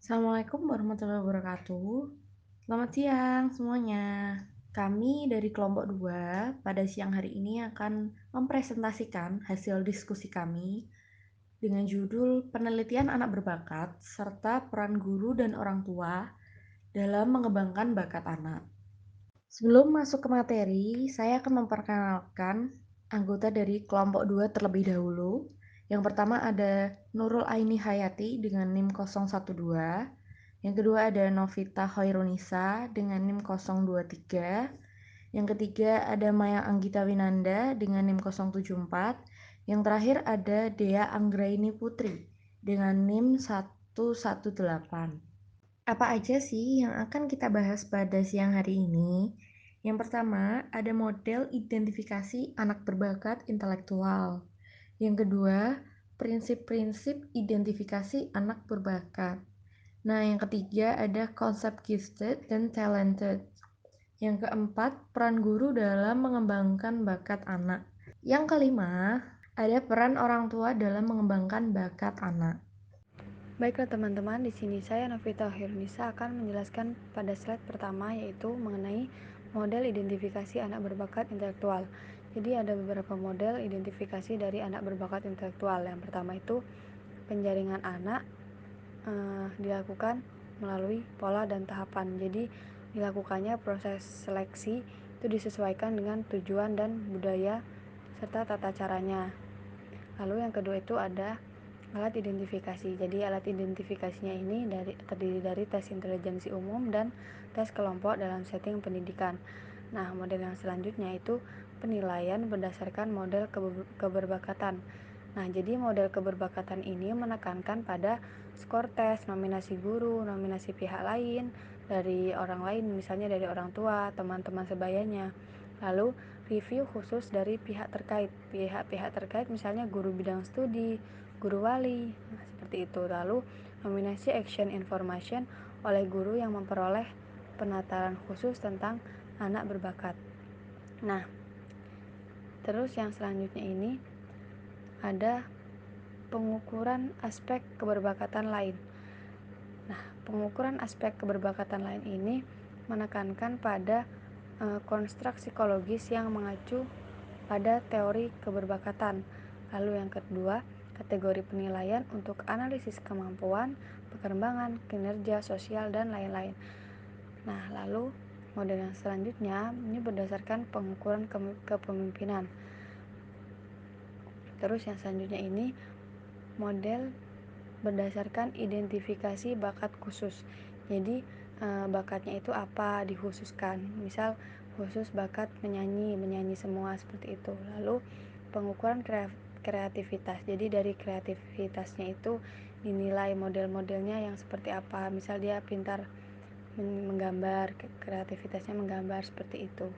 Assalamualaikum warahmatullahi wabarakatuh. Selamat siang semuanya. Kami dari kelompok 2 pada siang hari ini akan mempresentasikan hasil diskusi kami dengan judul Penelitian Anak Berbakat serta Peran Guru dan Orang Tua dalam Mengembangkan Bakat Anak. Sebelum masuk ke materi, saya akan memperkenalkan anggota dari kelompok 2 terlebih dahulu. Yang pertama ada Nurul Aini Hayati dengan NIM 012. Yang kedua ada Novita Hoirunisa dengan NIM 023. Yang ketiga ada Maya Anggita Winanda dengan NIM 074. Yang terakhir ada Dea Anggraini Putri dengan NIM 118. Apa aja sih yang akan kita bahas pada siang hari ini? Yang pertama, ada model identifikasi anak berbakat intelektual. Yang kedua, prinsip-prinsip identifikasi anak berbakat. Nah, yang ketiga ada konsep gifted dan talented. Yang keempat, peran guru dalam mengembangkan bakat anak. Yang kelima, ada peran orang tua dalam mengembangkan bakat anak. Baiklah teman-teman, di sini saya Novita Hirnisa akan menjelaskan pada slide pertama yaitu mengenai model identifikasi anak berbakat intelektual. Jadi ada beberapa model identifikasi dari anak berbakat intelektual. Yang pertama itu penjaringan anak dilakukan melalui pola dan tahapan. Jadi dilakukannya proses seleksi itu disesuaikan dengan tujuan dan budaya serta tata caranya. Lalu yang kedua itu ada alat identifikasi. Jadi alat identifikasinya ini terdiri dari tes intelijensi umum dan tes kelompok dalam setting pendidikan. Nah, model yang selanjutnya itu penilaian berdasarkan model keberbakatan. Nah, jadi model keberbakatan ini menekankan pada skor tes, nominasi guru, nominasi pihak lain, dari orang lain, misalnya dari orang tua, teman-teman sebayanya. Lalu, review khusus dari pihak terkait. Pihak-pihak terkait misalnya guru bidang studi, guru wali, nah, seperti itu. Lalu, nominasi action information oleh guru yang memperoleh penataran khusus tentang anak berbakat. Nah, terus yang selanjutnya ini ada pengukuran aspek keberbakatan lain. Nah, pengukuran aspek keberbakatan lain ini menekankan pada konstruk psikologis yang mengacu pada teori keberbakatan. Lalu yang kedua, kategori penilaian untuk analisis kemampuan, perkembangan, kinerja sosial, dan lain-lain. Nah, lalu model yang selanjutnya ini berdasarkan pengukuran kepemimpinan. Terus yang selanjutnya ini model berdasarkan identifikasi bakat khusus. Jadi bakatnya itu apa dikhususkan. Misal khusus bakat menyanyi semua seperti itu. Lalu pengukuran kreativitas. Jadi dari kreativitasnya itu dinilai model-modelnya yang seperti apa. Misal dia pintar menggambar, kreativitasnya menggambar seperti itu.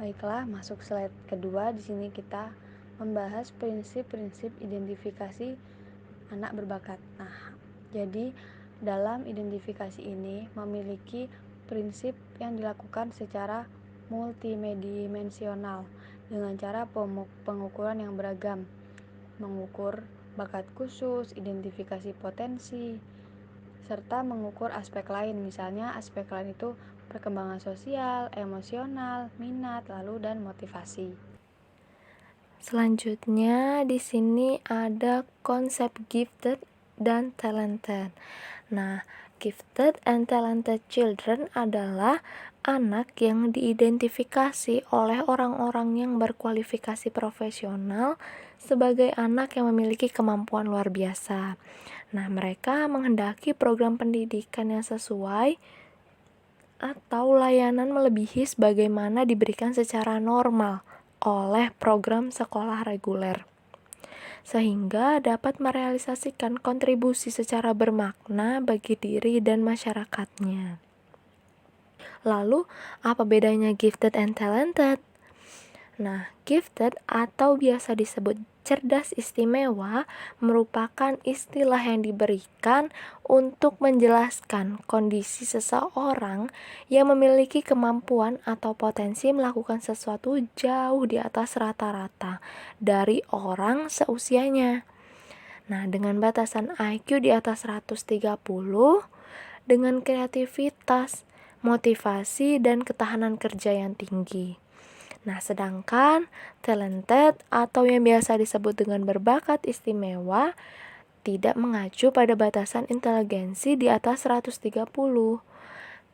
Baiklah, masuk slide kedua. Di sini kita membahas prinsip-prinsip identifikasi anak berbakat. Nah, jadi dalam identifikasi ini memiliki prinsip yang dilakukan secara multidimensional dengan cara pengukuran yang beragam, mengukur bakat khusus, identifikasi potensi, serta mengukur aspek lain. Misalnya aspek lain itu perkembangan sosial, emosional, minat, lalu dan motivasi. Selanjutnya di sini ada konsep gifted dan talented. Nah, gifted and talented children adalah anak yang diidentifikasi oleh orang-orang yang berkualifikasi profesional sebagai anak yang memiliki kemampuan luar biasa. Nah, mereka menghendaki program pendidikan yang sesuai atau layanan melebihi sebagaimana diberikan secara normal oleh program sekolah reguler, sehingga dapat merealisasikan kontribusi secara bermakna bagi diri dan masyarakatnya. Lalu, apa bedanya gifted and talented? Nah, gifted atau biasa disebut cerdas istimewa merupakan istilah yang diberikan untuk menjelaskan kondisi seseorang yang memiliki kemampuan atau potensi melakukan sesuatu jauh di atas rata-rata dari orang seusianya. Nah, dengan batasan IQ di atas 130, dengan kreativitas, motivasi, dan ketahanan kerja yang tinggi. Nah, sedangkan talented atau yang biasa disebut dengan berbakat istimewa tidak mengacu pada batasan inteligensi di atas 130.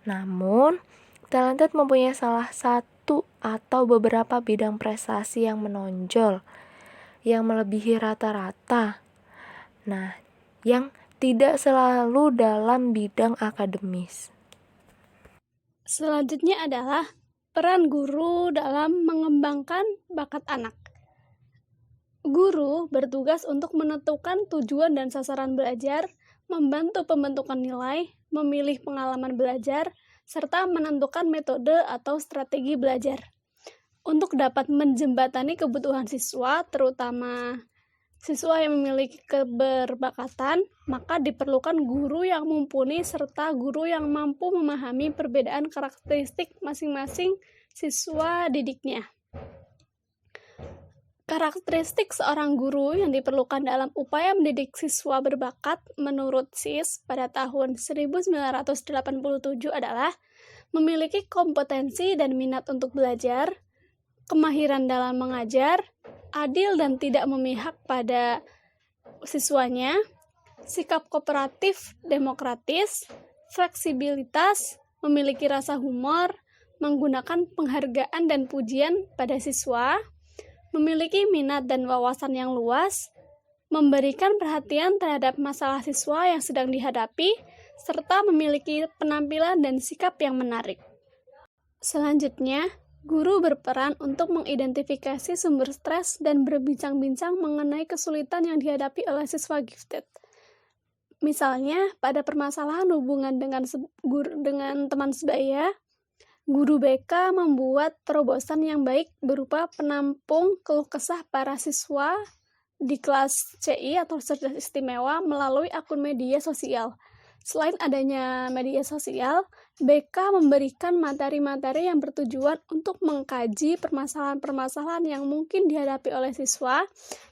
Namun, talented mempunyai salah satu atau beberapa bidang prestasi yang menonjol, yang melebihi rata-rata. Nah, yang tidak selalu dalam bidang akademis. Selanjutnya adalah peran guru dalam mengembangkan bakat anak. Guru bertugas untuk menentukan tujuan dan sasaran belajar, membantu pembentukan nilai, memilih pengalaman belajar, serta menentukan metode atau strategi belajar. Untuk dapat menjembatani kebutuhan siswa, terutama siswa yang memiliki keberbakatan, maka diperlukan guru yang mumpuni serta guru yang mampu memahami perbedaan karakteristik masing-masing siswa didiknya. Karakteristik seorang guru yang diperlukan dalam upaya mendidik siswa berbakat menurut SIS pada tahun 1987 adalah memiliki kompetensi dan minat untuk belajar, kemahiran dalam mengajar, adil dan tidak memihak pada siswanya, sikap kooperatif, demokratis, fleksibilitas, memiliki rasa humor, menggunakan penghargaan dan pujian pada siswa, memiliki minat dan wawasan yang luas, memberikan perhatian terhadap masalah siswa yang sedang dihadapi, serta memiliki penampilan dan sikap yang menarik. Selanjutnya, guru berperan untuk mengidentifikasi sumber stres dan berbincang-bincang mengenai kesulitan yang dihadapi oleh siswa gifted. Misalnya, pada permasalahan hubungan dengan teman sebaya, guru BK membuat terobosan yang baik berupa penampung keluh kesah para siswa di kelas CI atau cerdas istimewa melalui akun media sosial. Selain adanya media sosial, BK memberikan materi-materi yang bertujuan untuk mengkaji permasalahan-permasalahan yang mungkin dihadapi oleh siswa,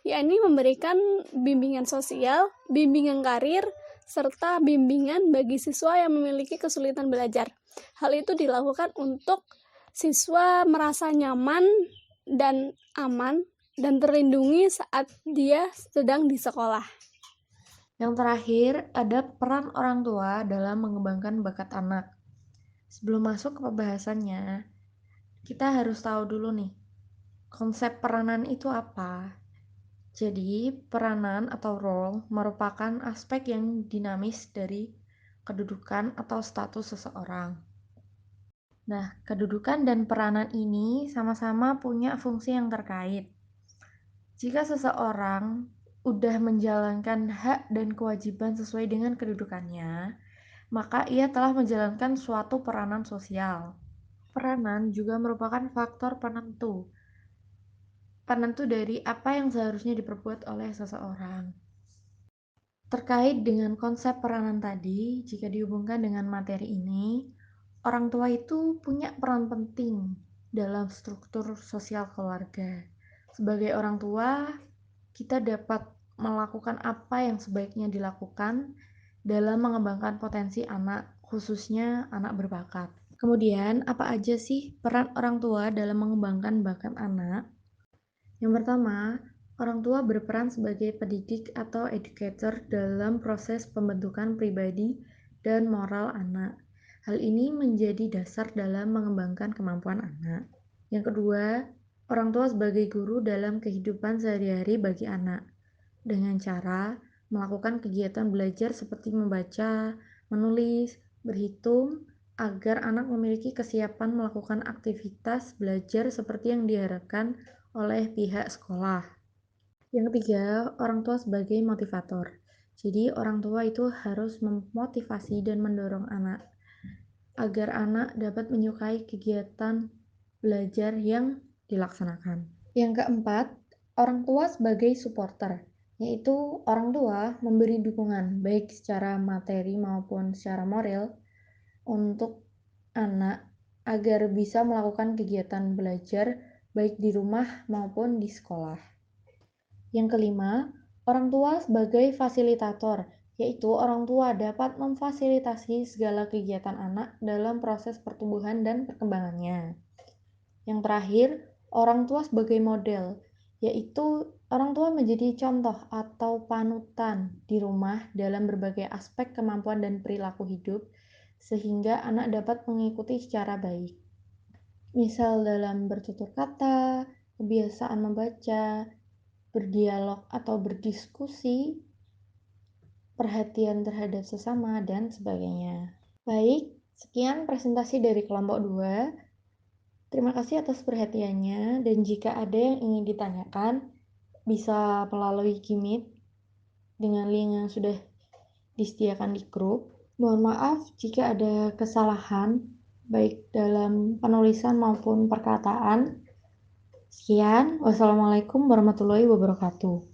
yakni memberikan bimbingan sosial, bimbingan karir, serta bimbingan bagi siswa yang memiliki kesulitan belajar. Hal itu dilakukan untuk siswa merasa nyaman dan aman dan terlindungi saat dia sedang di sekolah. Yang terakhir, ada peran orang tua dalam mengembangkan bakat anak. Sebelum masuk ke pembahasannya, kita harus tahu dulu nih, konsep peranan itu apa? Jadi, peranan atau role merupakan aspek yang dinamis dari kedudukan atau status seseorang. Nah, kedudukan dan peranan ini sama-sama punya fungsi yang terkait. Jika seseorang udah menjalankan hak dan kewajiban sesuai dengan kedudukannya, maka ia telah menjalankan suatu peranan sosial. Peranan juga merupakan faktor penentu dari apa yang seharusnya diperbuat oleh seseorang. Terkait dengan konsep peranan tadi, jika dihubungkan dengan materi ini, orang tua itu punya peran penting dalam struktur sosial keluarga. Sebagai orang tua, kita dapat melakukan apa yang sebaiknya dilakukan dalam mengembangkan potensi anak, khususnya anak berbakat. Kemudian, apa aja sih peran orang tua dalam mengembangkan bakat anak? Yang pertama, orang tua berperan sebagai pendidik atau educator dalam proses pembentukan pribadi dan moral anak. Hal ini menjadi dasar dalam mengembangkan kemampuan anak. Yang kedua, orang tua sebagai guru dalam kehidupan sehari-hari bagi anak, dengan cara melakukan kegiatan belajar seperti membaca, menulis, berhitung, agar anak memiliki kesiapan melakukan aktivitas belajar seperti yang diharapkan oleh pihak sekolah. Yang ketiga, orang tua sebagai motivator. Jadi, orang tua itu harus memotivasi dan mendorong anak agar anak dapat menyukai kegiatan belajar yang dilaksanakan. Yang keempat, orang tua sebagai supporter, yaitu orang tua memberi dukungan baik secara materi maupun secara moral untuk anak agar bisa melakukan kegiatan belajar baik di rumah maupun di sekolah. Yang kelima, Orang tua sebagai fasilitator, yaitu orang tua dapat memfasilitasi segala kegiatan anak dalam proses pertumbuhan dan perkembangannya. Yang terakhir, orang tua sebagai model, yaitu orang tua menjadi contoh atau panutan di rumah dalam berbagai aspek kemampuan dan perilaku hidup, sehingga anak dapat mengikuti secara baik. Misal dalam bertutur kata, kebiasaan membaca, berdialog atau berdiskusi, perhatian terhadap sesama, dan sebagainya. Baik, sekian presentasi dari kelompok 2. Terima kasih atas perhatiannya, dan jika ada yang ingin ditanyakan, bisa melalui Gmeet dengan link yang sudah disediakan di grup. Mohon maaf jika ada kesalahan, baik dalam penulisan maupun perkataan. Sekian, wassalamualaikum warahmatullahi wabarakatuh.